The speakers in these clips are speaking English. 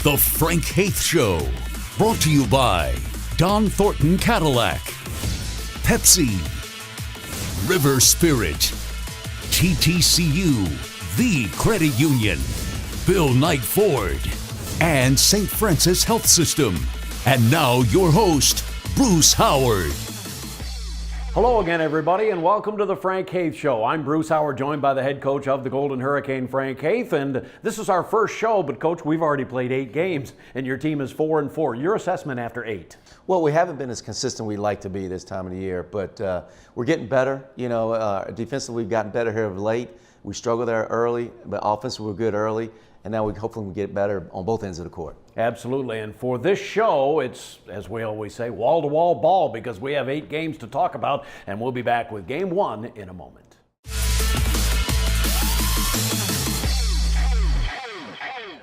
The Frank Haith Show, brought to you by Don Thornton Cadillac, Pepsi, River Spirit, TTCU, The Credit Union, Bill Knight Ford, and St. Francis Health System. And now your host, Bruce Howard. Hello again, everybody, and welcome to the Frank Haith Show. I'm Bruce Howard, joined by the head coach of the Golden Hurricane, Frank Haith, and this is our first show, but Coach, we've already played 8 games, and your team is 4-4. Your assessment after 8? Well, we haven't been as consistent we'd like to be this time of the year, but we're getting better. You know, defensively, we've gotten better here of late. We struggled there early, but offensively, we're good early, and now we hopefully we get better on both ends of the court. Absolutely, and for this show, it's, as we always say, wall-to-wall ball, because we have 8 games to talk about, and we'll be back with Game 1 in a moment.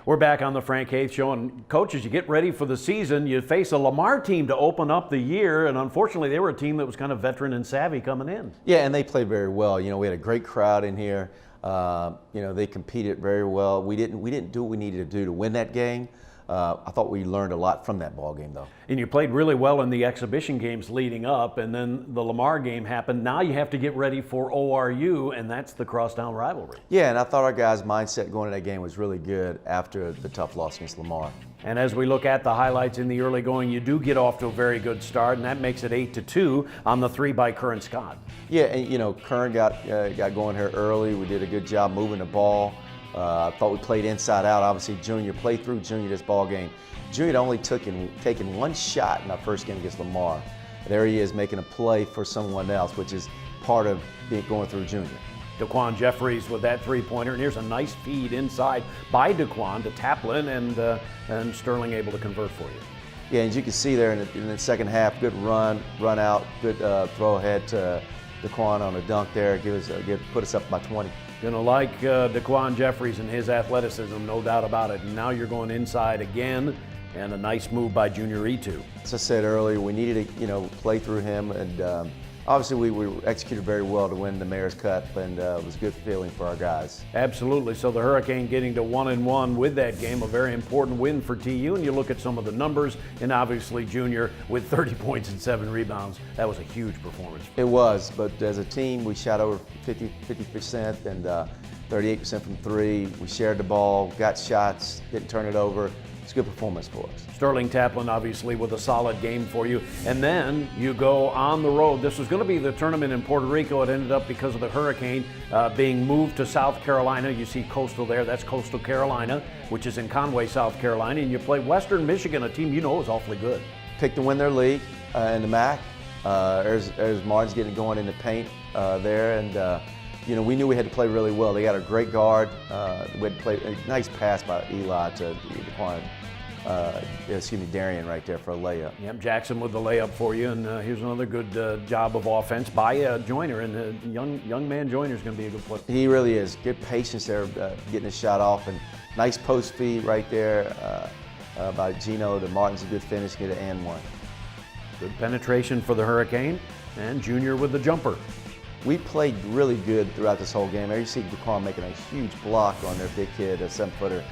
We're back on the Frank Haith Show, and Coach, as you get ready for the season, you face a Lamar team to open up the year, and unfortunately, they were a team that was kind of veteran and savvy coming in. Yeah, and they played very well. You know, we had a great crowd in here. You know, they competed very well. We didn't do what we needed to do to win that game. I thought we learned a lot from that ball game, though. And you played really well in the exhibition games leading up, and then the Lamar game happened. Now you have to get ready for ORU, and that's the crosstown rivalry. Yeah, and I thought our guys' mindset going into that game was really good after the tough loss against Lamar. And as we look at the highlights in the early going, you do get off to a very good start, and that makes it 8-2 on the 3 by Curran Scott. Yeah, and you know, Curran got going here early. We did a good job moving the ball. I thought we played inside out. Obviously, Junior played through Junior this ball game. Junior had only taken 1 shot in our first game against Lamar. There he is making a play for someone else, which is part of going through Junior. Daquan Jeffries with that 3-pointer, and here's a nice feed inside by Daquan to Taplin, and Sterling able to convert for you. Yeah, as you can see there in the second half, good run out, good throw ahead to Daquan on a dunk there, put us up by 20. Gonna like Daquan Jeffries and his athleticism, no doubt about it. And now you're going inside again, and a nice move by Junior Itu. As I said earlier, we needed to play through him, and obviously we executed very well to win the Mayor's Cup, and it was a good feeling for our guys. Absolutely. So the Hurricane getting to 1-1 with that game, a very important win for TU. And you look at some of the numbers, and obviously Junior with 30 points and 7 rebounds. That was a huge performance. It was, but as a team, we shot over 50% and 38% from 3. We shared the ball, got shots, didn't turn it over. It's a good performance for us. Sterling Taplin obviously with a solid game for you. And then you go on the road. This was going to be the tournament in Puerto Rico. It ended up because of the hurricane being moved to South Carolina. You see Coastal there. That's Coastal Carolina, which is in Conway, South Carolina. And you play Western Michigan, a team you know is awfully good. Picked to win their league in the MAC. There's Martin's getting going in the paint there. And we knew we had to play really well. They got a great guard. We had to play a nice pass by Eli to Darian right there for a layup. Yep, Jackson with the layup for you, and here's another good job of offense by Joyner, and young man Joyner is going to be a good player. He really is. Good patience there, getting his shot off, and nice post feed right there by Gino. To Martin's a good finish, get an and one. Good penetration for the Hurricane, and Junior with the jumper. We played really good throughout this whole game. There you see Daquan making a huge block on their big kid, a 7-footer.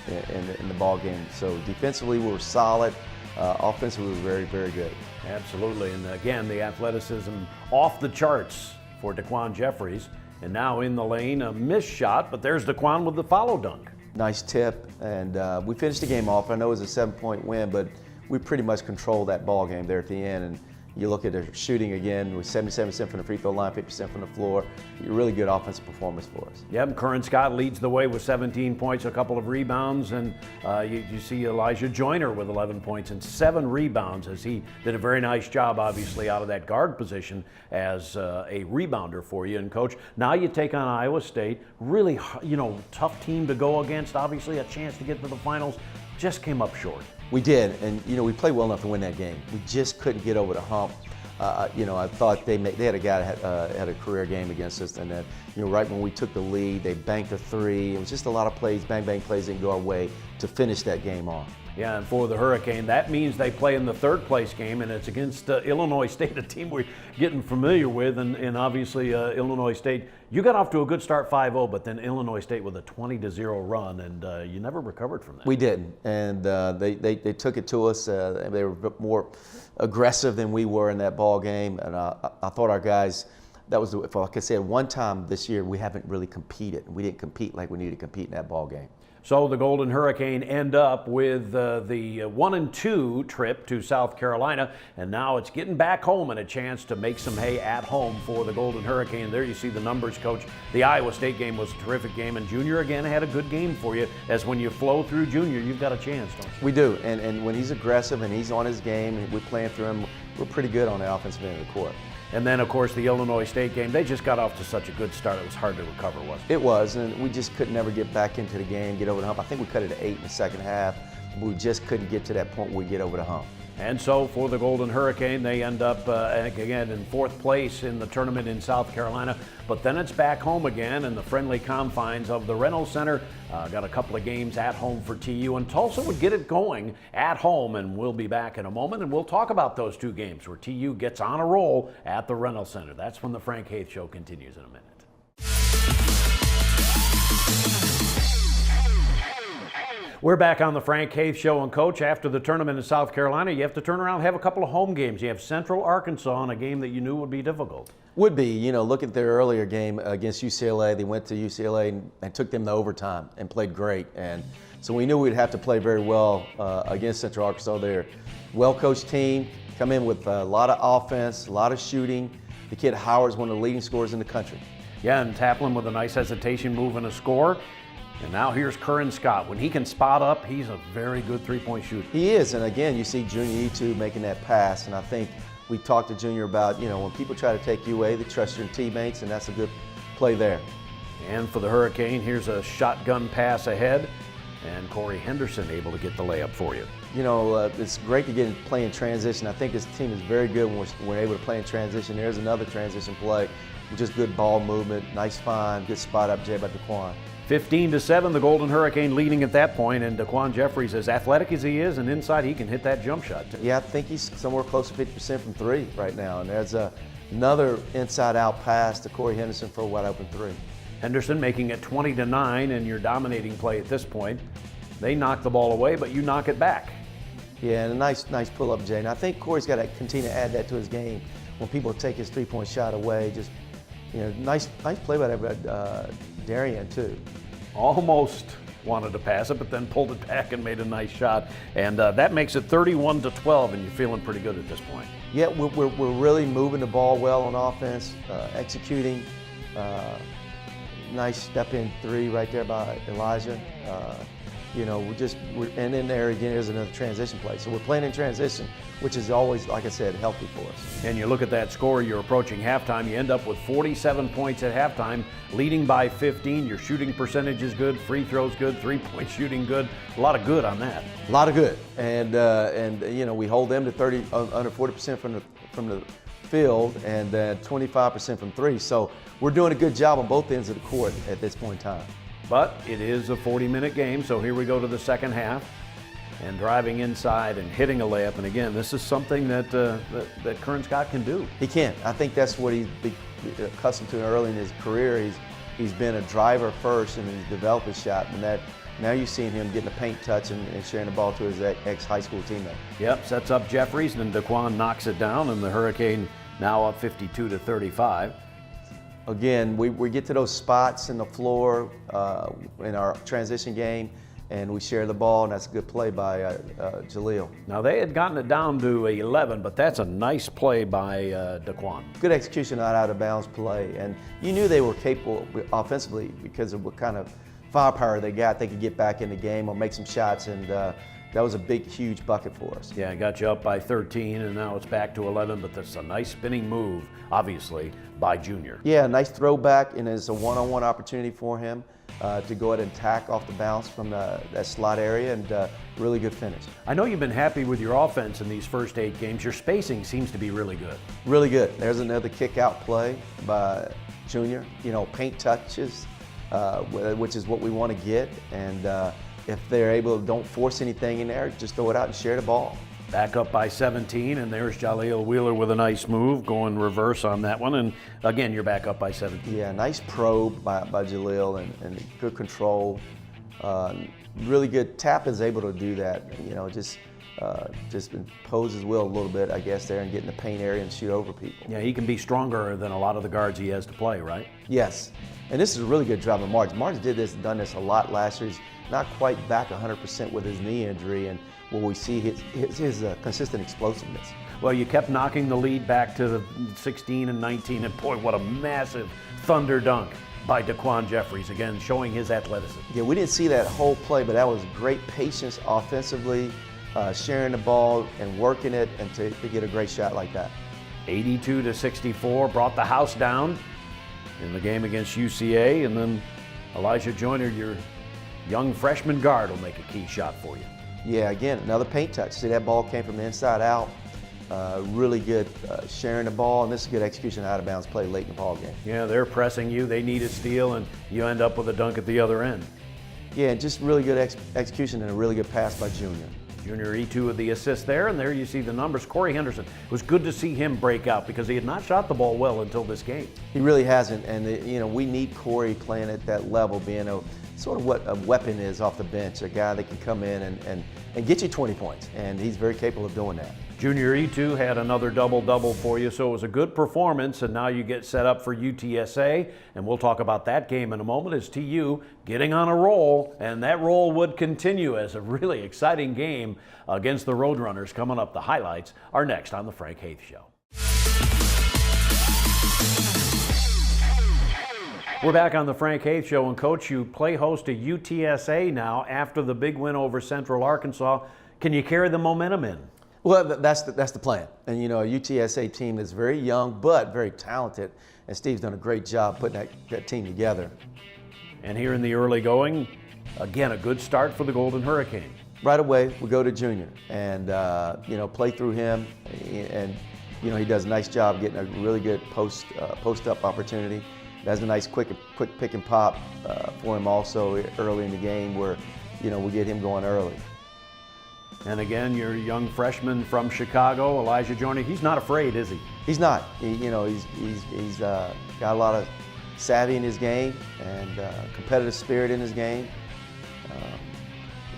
In the ball game. So defensively we were solid. Offensively we were very, very good. Absolutely, and again the athleticism off the charts for Daquan Jeffries. And now in the lane, a missed shot, but there's Daquan with the follow dunk. Nice tip, and we finished the game off. I know it was a 7-point win, but we pretty much controlled that ball game there at the end. And you look at their shooting again with 77% from the free throw line, 50% from the floor. A really good offensive performance for us. Yep, Curran Scott leads the way with 17 points, a couple of rebounds, and you see Elijah Joyner with 11 points and 7 rebounds, as he did a very nice job, obviously, out of that guard position as a rebounder for you. And Coach, now you take on Iowa State, really, tough team to go against, obviously a chance to get to the finals, just came up short. We did, and we played well enough to win that game. We just couldn't get over the hump. I thought they had a guy that had a career game against us, and then right when we took the lead, they banked a 3. It was just a lot of plays, bang bang plays, didn't go our way to finish that game off. Yeah, and for the Hurricane, that means they play in the third place game, and it's against Illinois State, a team we're getting familiar with, and obviously Illinois State. You got off to a good start 5-0, but then Illinois State with a 20-0 run, and you never recovered from that. We didn't, and they took it to us. They were more aggressive than we were in that ball game, and I thought our guys. That was, like I said, one time this year we haven't really competed. We didn't compete like we needed to compete in that ball game. So the Golden Hurricane end up with the 1-2 trip to South Carolina, and now it's getting back home and a chance to make some hay at home for the Golden Hurricane. There you see the numbers, Coach. The Iowa State game was a terrific game, and Junior again had a good game for you. As when you flow through Junior, you've got a chance, don't you? We do, and when he's aggressive and he's on his game and we're playing through him, we're pretty good on the offensive end of the court. And then, of course, the Illinois State game, they just got off to such a good start, it was hard to recover, wasn't it? It was, and we just could never get back into the game, get over the hump. I think we cut it to 8 in the second half. We just couldn't get to that point where we get over the hump. And so for the Golden Hurricane, they end up again in fourth place in the tournament in South Carolina. But then it's back home again in the friendly confines of the Reynolds Center. Got a couple of games at home for TU, and Tulsa would get it going at home. And we'll be back in a moment, and we'll talk about those two games where TU gets on a roll at the Reynolds Center. That's when the Frank Haith Show continues in a minute. We're back on the Frank Haith Show, and Coach, after the tournament in South Carolina, you have to turn around and have a couple of home games. You have Central Arkansas in a game that you knew would be difficult. Would be, you know, look at their earlier game against UCLA. They went to UCLA and took them to overtime and played great. And so we knew we'd have to play very well against Central Arkansas. They're a well-coached team, come in with a lot of offense, a lot of shooting. The kid Howard's one of the leading scorers in the country. Yeah, and Taplin with a nice hesitation move and a score. And now here's Curran Scott. When he can spot up, he's a very good three-point shooter. He is, and again, you see Junior E2 making that pass, and I think we talked to Junior about, you know, when people try to take you away, they trust your teammates, and that's a good play there. And for the Hurricane, here's a shotgun pass ahead, and Corey Henderson able to get the layup for you. You know, it's great to play in transition. I think this team is very good when we're able to play in transition. There's another transition play, just good ball movement, nice find, good spot up Jay by DeQuan. 15-7, the Golden Hurricane leading at that point, and DeQuan Jeffries, as athletic as he is, and inside he can hit that jump shot too. Yeah, I think he's somewhere close to 50% from three right now, and there's another inside-out pass to Corey Henderson for a wide-open three. Henderson making it 20-9 in your dominating play at this point. They knock the ball away, but you knock it back. Yeah, and a nice pull-up, Jay. And I think Corey's got to continue to add that to his game when people take his three-point shot away. Just, you know, nice play by that Darian too. Almost wanted to pass it, but then pulled it back and made a nice shot. And that makes it 31-12, and you're feeling pretty good at this point. Yeah, we're really moving the ball well on offense, executing. Nice step-in three right there by Elijah. You know, and in there again, there's another transition play. So we're playing in transition, which is always, like I said, healthy for us. And you look at that score, you're approaching halftime. You end up with 47 points at halftime, leading by 15. Your shooting percentage is good, free throws good, three-point shooting good. A lot of good on that. A lot of good, and you know, we hold them to under 40% from the field, and 25% from three. So we're doing a good job on both ends of the court at this point in time. But it is a 40-minute game, so here we go to the second half. And driving inside and hitting a layup. And again, this is something that Curran Scott can do. He can. I think that's what he's been accustomed to early in his career. He's been a driver first, and he's developed his shot. And now you've seen him getting a paint touch and sharing the ball to his ex-high school teammate. Yep, sets up Jeffries, and then DeQuan knocks it down, and the Hurricane now up 52-35. Again, we get to those spots in the floor in our transition game, and we share the ball, and that's a good play by Jaleel. Now, they had gotten it down to 11, but that's a nice play by DeQuan. Good execution out of bounds play, and you knew they were capable offensively because of what kind of firepower they got. They could get back in the game or make some shots, and that was a big, huge bucket for us. Yeah, it got you up by 13, and now it's back to 11, but that's a nice spinning move, obviously, by Junior. Yeah, nice throwback, and it's a one-on-one opportunity for him to go ahead and tack off the bounce from that slot area, and really good finish. I know you've been happy with your offense in these first 8 games. Your spacing seems to be really good. Really good. There's another kick-out play by Junior. You know, paint touches, which is what we want to get, and if they're able to don't force anything in there, just throw it out and share the ball. Back up by 17, and there's Jaleel Wheeler with a nice move, going reverse on that one. And again, you're back up by 17. Yeah, nice probe by Jaleel and good control. Really good. Tap is able to do that. You know, just impose his will a little bit, I guess, there and get in the paint area and shoot over people. Yeah, he can be stronger than a lot of the guards he has to play, right? Yes, and this is a really good job of Martin. Martin did this, done this a lot last year. He's not quite back 100% with his knee injury, and where we see his consistent explosiveness. Well, you kept knocking the lead back to the 16 and 19, and boy, what a massive thunder dunk by Daquan Jeffries, again, showing his athleticism. Yeah, we didn't see that whole play, but that was great patience offensively, sharing the ball and working it, and to get a great shot like that. 82-64, brought the house down in the game against UCA, and then Elijah Joyner, your young freshman guard, will make a key shot for you. Yeah, again, another paint touch. See, that ball came from the inside out. Really good sharing the ball, and this is a good execution out of bounds play late in the ball game. Yeah, they're pressing you. They need a steal, and you end up with a dunk at the other end. Yeah, just really good execution and a really good pass by Junior. Junior E2 with the assist there, and there you see the numbers. Corey Henderson, it was good to see him break out because he had not shot the ball well until this game. He really hasn't, and you know, we need Corey playing at that level, being a sort of what a weapon is off the bench, a guy that can come in and get you 20 points, and he's very capable of doing that. Junior E2 had another double-double for you, so it was a good performance, and now you get set up for UTSA, and we'll talk about that game in a moment as TU getting on a roll, and that roll would continue as a really exciting game against the Roadrunners. Coming up, the highlights are next on the Frank Haith Show. We're back on the Frank Haith Show, and Coach, you play host to UTSA now after the big win over Central Arkansas. Can you carry the momentum in? Well, that's the plan. And you know, a UTSA team that's very young but very talented, and Steve's done a great job putting that team together. And here in the early going, again, a good start for the Golden Hurricane. Right away, we go to Junior and you know, play through him, and you know, he does a nice job getting a really good post-up opportunity. That's a nice quick pick and pop for him also early in the game, where you know, we get him going early. And again, your young freshman from Chicago, Elijah Joyner, he's not afraid, is he? He's not. You know, he's got a lot of savvy in his game and competitive spirit in his game.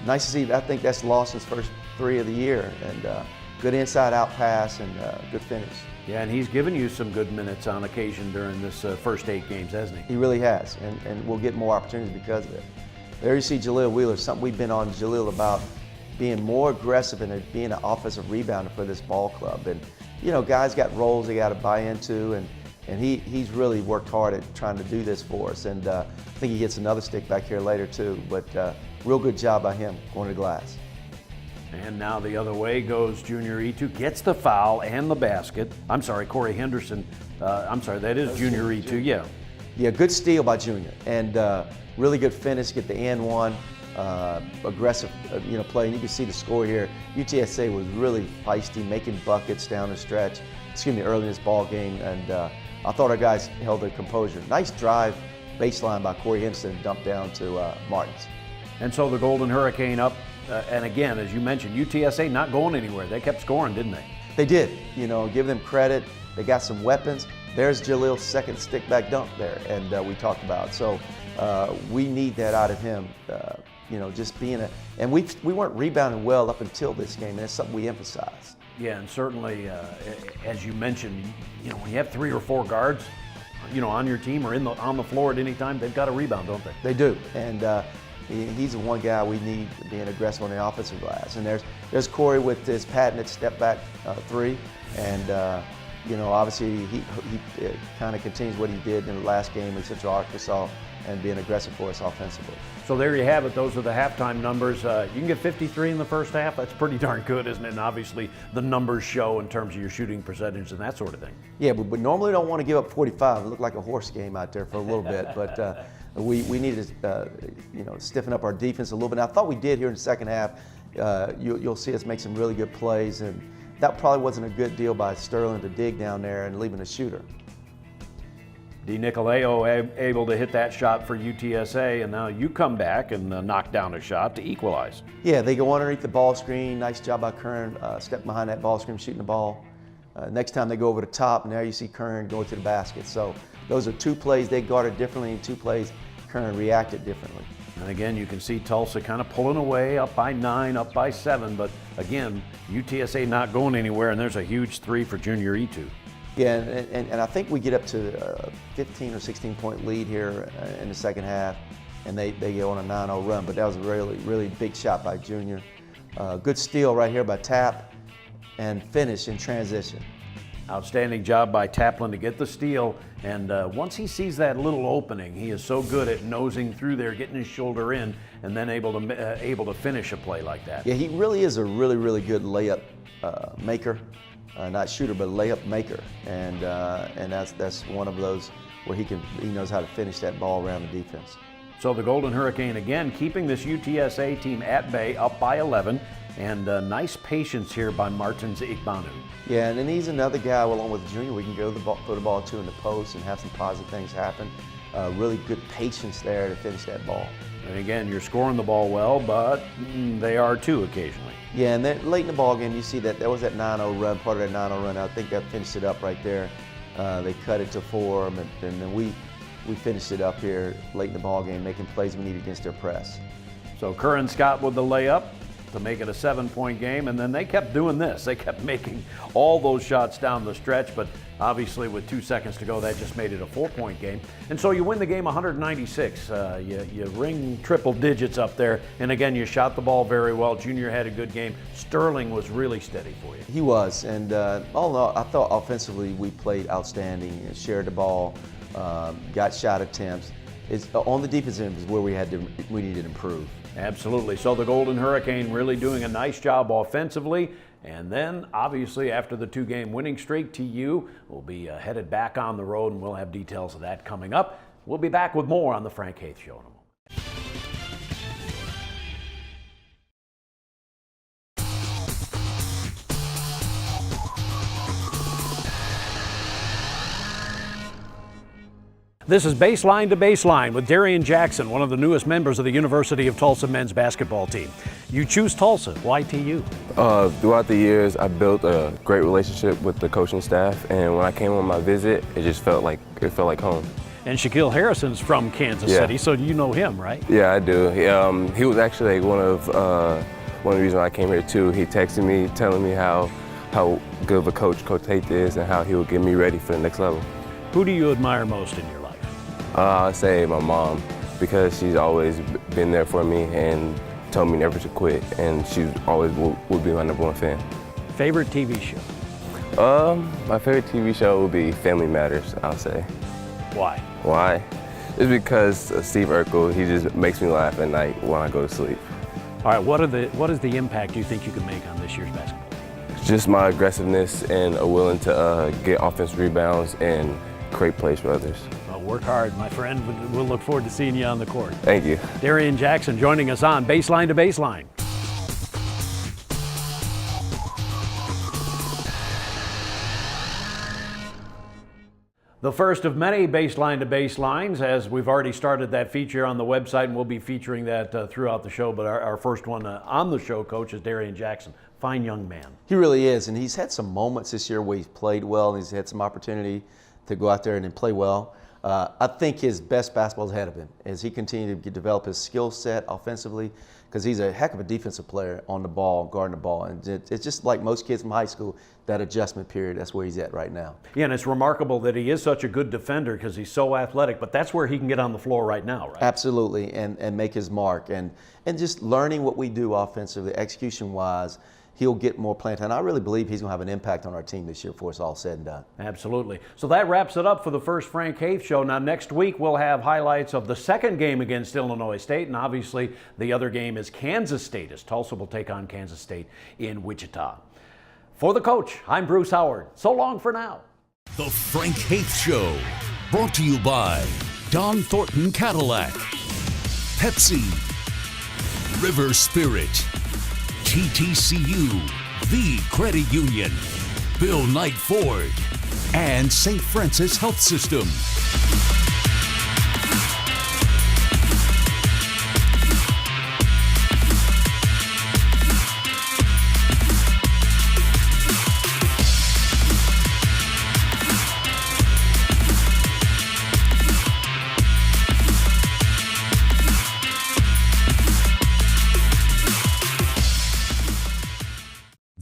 Nice to see. I think that's Lawson's first 3 of the year, and good inside-out pass and good finish. Yeah, and he's given you some good minutes on occasion during this first 8 games, hasn't he? He really has, and we'll get more opportunities because of it. There you see Jaleel Wheeler, something we've been on Jaleel about, being more aggressive and being an offensive rebounder for this ball club. And you know, guys got roles they got to buy into, and he's really worked hard at trying to do this for us. And I think he gets another stick back here later too, but real good job by him going to the glass. And now the other way goes Junior E2, gets the foul and the basket. I'm sorry, Corey Henderson. I'm sorry, that is Junior E2, yeah. Yeah, good steal by Junior, and really good finish, get the and one. Aggressive, you know, play, and you can see the score here. UTSA was really feisty, making buckets down the stretch. Early in this ball game, and I thought our guys held their composure. Nice drive, baseline by Corey Henderson, dumped down to Martins. And so the Golden Hurricane up, and again, as you mentioned, UTSA not going anywhere. They kept scoring, didn't they? They did. You know, give them credit. They got some weapons. There's Jaleel's second stick back dunk there, and we talked about. So we need that out of him. You know, just being and we weren't rebounding well up until this game, and that's something we emphasized. Yeah, and certainly, as you mentioned, you know, when you have 3 or 4 guards, you know, on your team or on the floor at any time, they've got to rebound, don't they? They do, and he's the one guy we need being aggressive on the offensive glass. And there's Corey with his patented step back 3, and you know, obviously he kind of continues what he did in the last game in Central Arkansas and being aggressive for us offensively. So there you have it. Those are the halftime numbers. You can get 53 in the first half. That's pretty darn good, isn't it? And obviously the numbers show in terms of your shooting percentage and that sort of thing. Yeah, but normally don't want to give up 45. It looked like a horse game out there for a little bit, but we needed to you know, stiffen up our defense a little bit. And I thought we did here in the second half. You'll see us make some really good plays, and that probably wasn't a good deal by Sterling to dig down there and leaving a shooter. DiNicolao able to hit that shot for UTSA, and now you come back and knock down a shot to equalize. Yeah, they go underneath the ball screen. Nice job by Kern, stepping behind that ball screen, shooting the ball. Next time they go over the top, and now you see Kern go to the basket. So those are two plays they guarded differently, and two plays Kern reacted differently. And again, you can see Tulsa kind of pulling away, up by 9, up by 7, but again, UTSA not going anywhere, and there's a huge 3 for junior Etu. Yeah, and I think we get up to a 15 or 16 point lead here in the second half, and they go on a 9-0 run, but that was a really, really big shot by Junior. Good steal right here by Tap, and finish in transition. Outstanding job by Taplin to get the steal, and once he sees that little opening, he is so good at nosing through there, getting his shoulder in, and then able to finish a play like that. Yeah, he really is a really, really good layup maker, not shooter, but layup maker, and that's one of those where he knows how to finish that ball around the defense. So the Golden Hurricane again keeping this UTSA team at bay, up by 11. And nice patience here by Martins Igbanu. Yeah, and then he's another guy along with Junior. We can go to the ball, put the ball to in the post and have some positive things happen. Really good patience there to finish that ball. And again, you're scoring the ball well, but they are too occasionally. Yeah, and then late in the ball game, you see that there was that 9-0 run, part of that 9-0 run. I think that finished it up right there. They cut it to 4, and then we finished it up here late in the ball game, making plays we need against their press. So Curran Scott with the layup to make it a 7-point game, and then they kept doing this. They kept making all those shots down the stretch, but obviously with 2 seconds to go, that just made it a 4-point game. And so you win the game 196. You ring triple digits up there, and again, you shot the ball very well. Junior had a good game. Sterling was really steady for you. He was, and all in all, I thought offensively we played outstanding, shared the ball, got shot attempts. It's on the defensive end is where we needed to improve. Absolutely. So the Golden Hurricane really doing a nice job offensively. And then, obviously, after the 2-game winning streak, TU will be headed back on the road, and we'll have details of that coming up. We'll be back with more on the Frank Haith Show in a moment. This is Baseline to Baseline with Darian Jackson, one of the newest members of the University of Tulsa men's basketball team. You choose Tulsa. Why TU? Throughout the years, I built a great relationship with the coaching staff, and when I came on my visit, it just felt like home. And Shaquille Harrison's from Kansas City, so you know him, right? Yeah, I do. He was actually one of the reasons I came here too. He texted me telling me how good of a Coach Haith is and how he would get me ready for the next level. Who do you admire most in your life? I'd say my mom, because she's always been there for me and told me never to quit, and she always would be my #1 fan. Favorite TV show? My favorite TV show would be Family Matters, I'll say. Why? Why? It's because Steve Urkel, he just makes me laugh at night when I go to sleep. All right, what is the impact you think you can make on this year's basketball? Just my aggressiveness and a willing to get offensive rebounds and create plays for others. Well, work hard, my friend. We'll look forward to seeing you on the court. Thank you. Darian Jackson joining us on Baseline to Baseline. The first of many Baseline to Baselines, as we've already started that feature on the website, and we'll be featuring that throughout the show. But our first one on the show, Coach, is Darian Jackson. Fine young man. He really is, and he's had some moments this year where he's played well, and he's had some opportunity to go out there and play well. I think his best basketball is ahead of him as he continues to develop his skill set offensively, because he's a heck of a defensive player on the ball, guarding the ball. And it's just like most kids from high school, that adjustment period, that's where he's at right now. Yeah, and it's remarkable that he is such a good defender because he's so athletic, but that's where he can get on the floor right now, right? Absolutely, and make his mark. And just learning what we do offensively, execution-wise, he'll get more playing time. I really believe he's going to have an impact on our team this year before it's all said and done. Absolutely. So that wraps it up for the first Frank Haith Show. Now, next week we'll have highlights of the second game against Illinois State, and obviously the other game is Kansas State, as Tulsa will take on Kansas State in Wichita. For the coach, I'm Bruce Howard. So long for now. The Frank Haith Show, brought to you by Don Thornton Cadillac, Pepsi, River Spirit, TTCU, The Credit Union, Bill Knight Ford, and St. Francis Health System.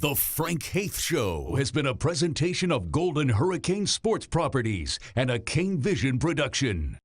The Frank Haith Show has been a presentation of Golden Hurricane Sports Properties and a Kane Vision production.